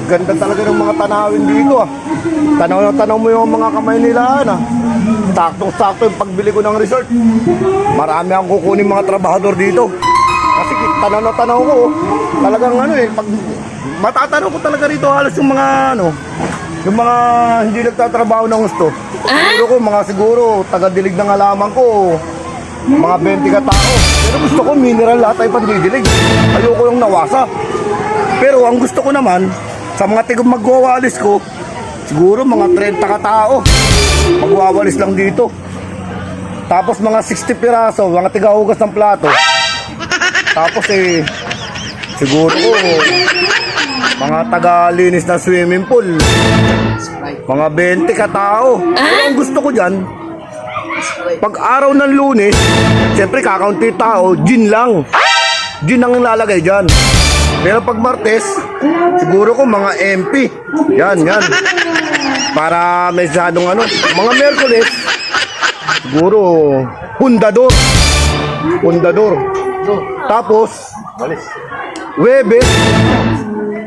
Ganda talaga ng mga tanawin dito ah. Tanaw na tanaw mo yung mga kamay nila ah. Saktong-sakto yung pagbili ko ng resort. Marami akong kukunin mga trabahador dito. Kasi tanaw na tanaw ko. Talagang ano eh, pag matatanaw ko talaga rito halos yung mga ano, yung mga hindi nagtatrabaho ng gusto. Siguro taga-dilig ng halaman ko. Mga 20 katao. Pero gusto ko mineral lahat ay pandidilig. Ayoko yung nawasa. Pero ang gusto ko naman, sa mga tigong magwawalis ko, siguro mga 30 katao. Magwawalis lang dito. Tapos mga 60 piraso, mga tigahugas ng plato. Tapos siguro mga tagalinis ng swimming pool. Mga 20 katao. Pero ang gusto ko dyan, pag araw ng Lunes, siyempre kakaunti tao, gin lang. Gin ang lalagay dyan. Pero pag Martes, siguro ko mga MP. Yan. Para may sadong ano. Mga Merkules, siguro Pundador. Tapos, Webes,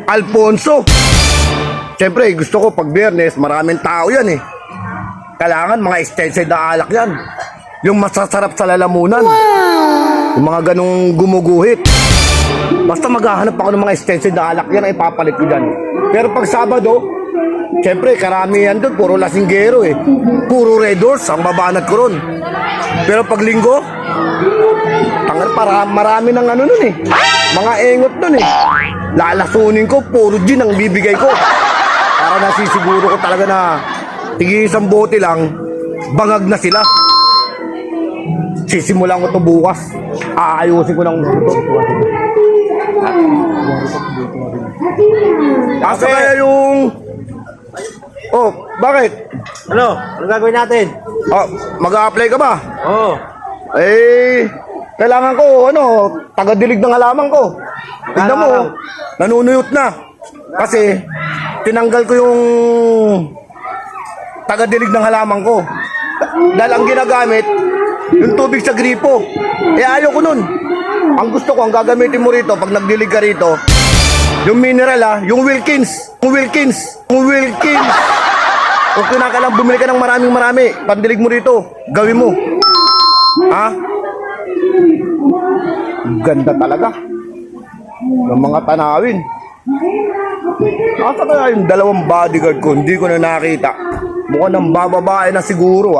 Alfonso. Siyempre, gusto ko pag Biyernes, maraming tao yan eh. Kailangan mga extended na alak yan. Yung masasarap sa lalamunan. Yung mga ganong gumuguhit. Basta maghahanap ako ng mga extended na alak yan, ay papalit ko dyan. Pero pag Sabado, siyempre karamihan doon, puro lasinggero eh. Puro Red Horse, ang babanat ko ron. Pero pag Linggo, marami ng ano nun eh. Mga engot nun eh. Lalasunin ko, puro gin ang bibigay ko. Para nasisiguro ko talaga na tigi isang bote lang, bangag na sila. Sisimulan ko to bukas. Aayusin ko ng ito. Asa kaya yung... Oh, bakit? Ano? Ano gagawin natin? Oh, mag-a-apply ka ba? Oo. Kailangan ko, taga-dilig ng halaman ko. Tignan mo, nanunuyot na. Kasi, tinanggal ko yung taga-dilig ng halaman ko. Dahil ang ginagamit, yung tubig sa gripo. Ayaw ko nun. Ang gusto ko, ang gagamitin mo rito, pag nagdilig ka rito, yung mineral yung Wilkins. Kung kinakalang bumili ka ng marami, pandilig mo rito, gawin mo. Ganda talaga ng mga tanawin. Asa kaya yung dalawang bodyguard ko, hindi ko na nakita. Mukhang nang bababae na siguro